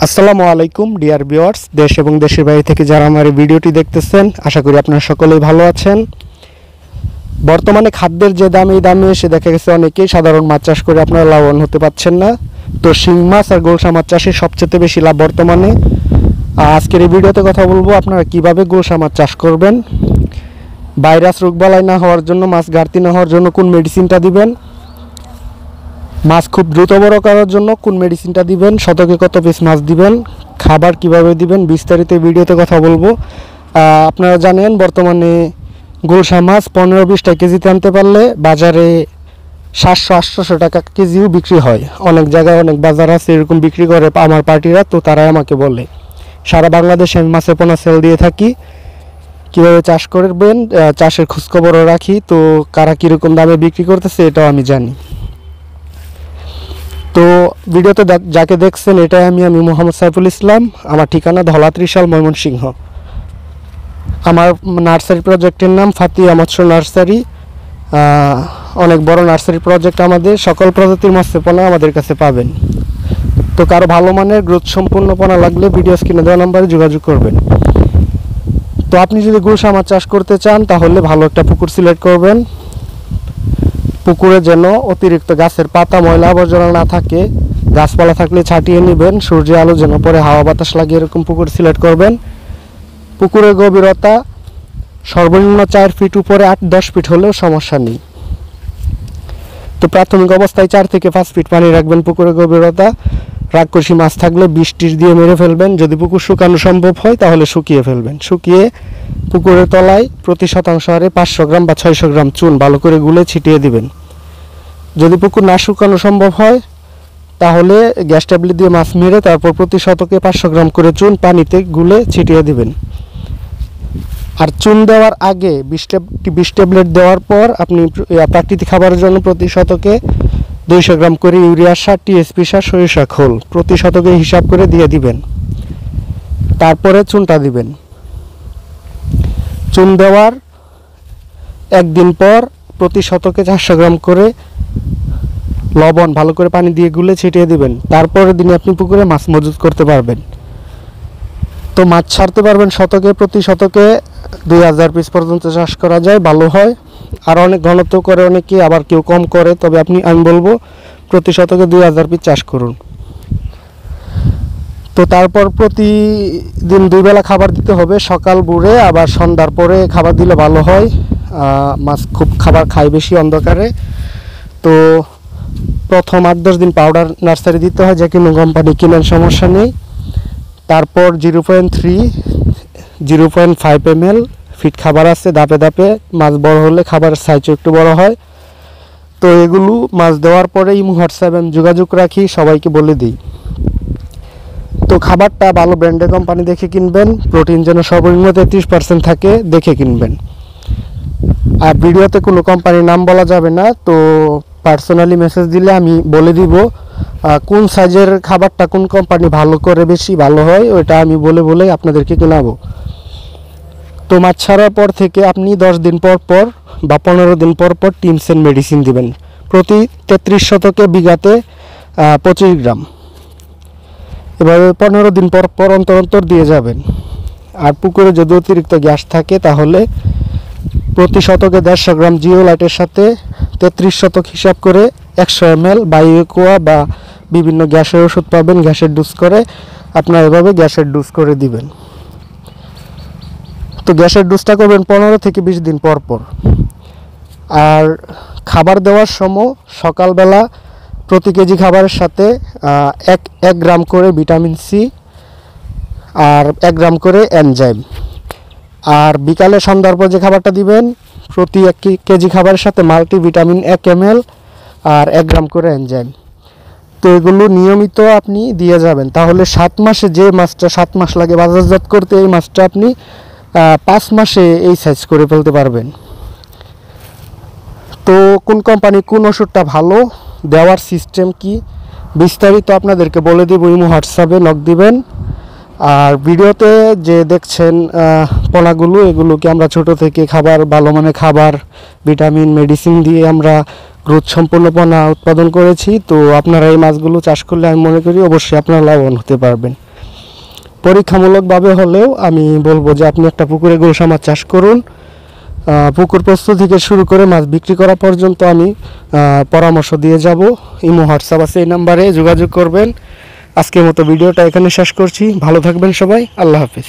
আসসালামু আলাইকুম dear viewers, দেশ এবং দেশের বাইরে থেকে যারা আমার এই ভিডিওটি দেখতেছেন, আশা করি আপনারা সকলেই ভালো আছেন। বর্তমানে খাদ্যের যে দাম, এই দামে এসে দেখা গেছে অনেকেই সাধারণ মাছ চাষ করে আপনারা লাভবান হতে পারছেন না। তো শিং মাছ আর গোলসা মাছ চাষে সবচেয়ে বেশি লাভ বর্তমানে। আজকের এই ভিডিওতে কথা বলবো আপনারা কিভাবে গোলসা মাছ চাষ করবেন, ভাইরাস রোগবালাই না হওয়ার জন্য, মাছ ঘাটতি না হওয়ার জন্য কোন মেডিসিনটা দিবেন, মাছ খুব দ্রুত বড় করার জন্য কোন মেডিসিনটা দিবেন, শতকে কত পিস মাছ দিবেন, খাবার কিভাবে দিবেন, বিস্তারিত ভিডিওতে কথা বলবো। আপনারা জানেন বর্তমানে গোলসা মাছ 15-20 কেজিতে আনতে পারলে বাজারে 700-800 টাকা কেজিও বিক্রি হয়। অনেক জায়গায় অনেক বাজার আছে এরকম বিক্রি করে আমার পার্টিরা, তো তারাই আমাকে বলে সারা বাংলাদেশে আমি মাছের পোনা সেল দিয়ে থাকি। কীভাবে চাষ করবেন, চাষের খোঁজখবরও রাখি, তো কারা কীরকম দামে বিক্রি করতেছে এটাও আমি জানি। তো ভিডিওতে যাকে দেখছেন এটাই আমি মোহাম্মদ সাইফুল ইসলাম। আমার ঠিকানা ধলা ত্রিশাল, ময়মনসিংহ। আমার নার্সারি প্রজেক্টের নাম ফাতিয়া মৎস্য নার্সারি। অনেক বড় নার্সারি প্রজেক্ট আমাদের। সকল প্রজাতির মৎস্য পোনা আমাদের কাছে পাবেন। তো কারো ভালো মানের গ্রোথ সম্পূর্ণ পোনা লাগলে ভিডিও স্ক্রিনে দেওয়া নাম্বারে যোগাযোগ করবেন। তো আপনি যদি গোলসা মাছ চাষ করতে চান তাহলে ভালো একটা পুকুর সিলেক্ট করবেন। পুকুরে যেন অতিরিক্ত গাছের পাতা, ময়লা আবর্জনা না থাকে, গাছপালা থাকলে ছাটিয়ে নেবেন, সূর্যের আলো যেন পরে হাওয়া বাতাস লাগে এরকম পুকুর সিলেক্ট করবেন। পুকুরের গভীরতা সর্বনিম্ন 4 ফিট, উপরে 8-10 ফিট হলেও সমস্যা নেই। তো প্রাথমিক অবস্থায় 4 থেকে 5 ফিট পানি রাখবেন পুকুরের গভীরতা। রাক্ষসী মাছ থাকলে 20-30 দিয়ে মেরে ফেলবেন। যদি পুকুর শুকানো সম্ভব হয় তাহলে শুকিয়ে ফেলবেন। শুকিয়ে পুকুরের তলায় প্রতি শতাংশ হারে 500 গ্রাম বা 600 গ্রাম চুন ভালো করে গুলে ছিটিয়ে দিবেন। যদি পুকুর না শুকানো সম্ভব হয় তাহলে গ্যাস ট্যাবলেট দিয়ে মাছ মেরে তারপর প্রতি শতকে 500 গ্রাম করে চুন পানিতে গুলে ছিটিয়ে দিবেন। আর চুন দেওয়ার আগে 20 ট্যাবলেট দেওয়ার পর আপনি প্রাকৃতিক খাবারের জন্য প্রতি শতকে 200 গ্রাম করে ইউরিয়া সার, টিএসপি সার, সরিষা খোল প্রতি শতকে হিসাব করে দিয়ে দিবেন। তারপরে চুনটা দিবেন। চুন দেওয়ার একদিন পর প্রতি শতকে 400 গ্রাম করে লবণ ভালো করে পানি দিয়ে গুলে ছিটিয়ে দিবেন। তারপরের দিনে আপনি পুকুরে মাছ মজুত করতে পারবেন। তো মাছ ছাড়তে পারবেন শতকে, প্রতি শতকে 2000 পিস পর্যন্ত চাষ করা যায়, ভালো হয়। আর অনেক ঘনত্ব করে অনেকে, আবার কেউ কম করে, তবে আমি বলবো প্রতি শতকে 2000 পিস চাষ করুন। তো তারপর প্রতিদিন 2 বেলা খাবার দিতে হবে, সকাল ভোরে আবার সন্ধ্যার পরে খাবার দিলে ভালো হয়। মাছ খুব খাবার খায় বেশি অন্ধকারে। তো প্রথম 8-10 দিন পাউডার নার্সারি দিতে হয়, যে কোনো কোম্পানি কিনেন, সমস্যা নেই। তারপর 0.3-0.5 ml ফিট খাবার আছে, ধাপে ধাপে মাছ বড় হলে খাবারের সাইজও একটু বড় হয়। তো এগুলো মাছ দেওয়ার পরে ইমো হোয়াটসঅ্যাপে আমি যোগাযোগ রাখি, সবাইকে বলে দিই। তো খাবারটা ভালো ব্র্যান্ডের কোম্পানি দেখে কিনবেন, প্রোটিন যেন সর্বনিম্ন 33% থাকে দেখে কিনবেন। আর ভিডিওতে কোনো কোম্পানির নাম বলা যাবে না, তো পার্সোনালি মেসেজ দিলে আমি বলে দিব কোন সাইজের খাবারটা কোন কোম্পানি ভালো করে বেশি ভালো হয়, ওইটা আমি বলে আপনাদেরকে কেনাবো। তো মাছ ছাড়ার পর থেকে আপনি 10 দিন পর পর বা 15 দিন পর পর টিমসেন মেডিসিন দিবেন। প্রতি 33 শতকে বিঘাতে 25 গ্রাম। এভাবে 15 দিন পর পর অন্তর দিয়ে যাবেন। আর পুকুরে যদি অতিরিক্ত গ্যাস থাকে তাহলে প্রতি শতকে 150 গ্রাম জিওলাইটের সাথে 33 শতক হিসাব করে 100 ml বায়োকোয়া বা বিভিন্ন গ্যাসের ওষুধ পাবেন, গ্যাসের ডোজ করে আপনারা এভাবে গ্যাসের ডোজ করে দিবেন। তো গ্যাসের ডোজটা করবেন 15 থেকে 20 দিন পর পর। আর খাবার দেওয়ার সময় সকালবেলা প্রতি কেজি খাবারের সাথে 1 গ্রাম করে ভিটামিন সি আর 1 গ্রাম করে এনজাইম। আর বিকালে সন্ধ্যার পর যে খাবারটা দিবেন প্রতি 1 কেজি খাবারের সাথে মাল্টিভিটামিন 1 ml আর 1 গ্রাম করে এনজাইম। তো এগুলো নিয়মিত আপনি দিয়ে যাবেন। তাহলে 7 মাসে, যে মাছটা 7 মাস লাগে বাজারজাত করতে, এই মাছটা আপনি 5 মাসে এই সাইজ করে ফেলতে পারবেন। তো কোন কোম্পানি কোন ওষুধটা ভালো, দেওয়ার সিস্টেম কি, বিস্তারিত আপনাদেরকে বলে দিব। ইমো হোয়াটসঅ্যাপে নক দিবেন। আর ভিডিওতে যে দেখছেন পোনাগুলো, এগুলোকে আমরা ছোট থেকে খাবার, ভালো মানের খাবার, ভিটামিন, মেডিসিন দিয়ে আমরা গ্রোথ সম্পন্ন পোনা উৎপাদন করেছি। তো আপনারা এই মাছগুলো চাষ করলে আমি মনে করি অবশ্যই আপনারা লাভবান হতে পারবেন। পরীক্ষামূলকভাবে হলেও আমি বলবো যে আপনি একটা পুকুরে গুলশা মাছ চাষ করুন। পুকুর প্রস্তুত থেকে শুরু করে মাছ বিক্রি করা পর্যন্ত আমি পরামর্শ দিয়ে যাব। ইমো হোয়াটসঅ্যাপ আছে, এই নাম্বারে যোগাযোগ করবেন। আজকের মতো ভিডিওটা এখানে শেষ করছি। ভালো থাকবেন সবাই, আল্লাহ হাফিজ।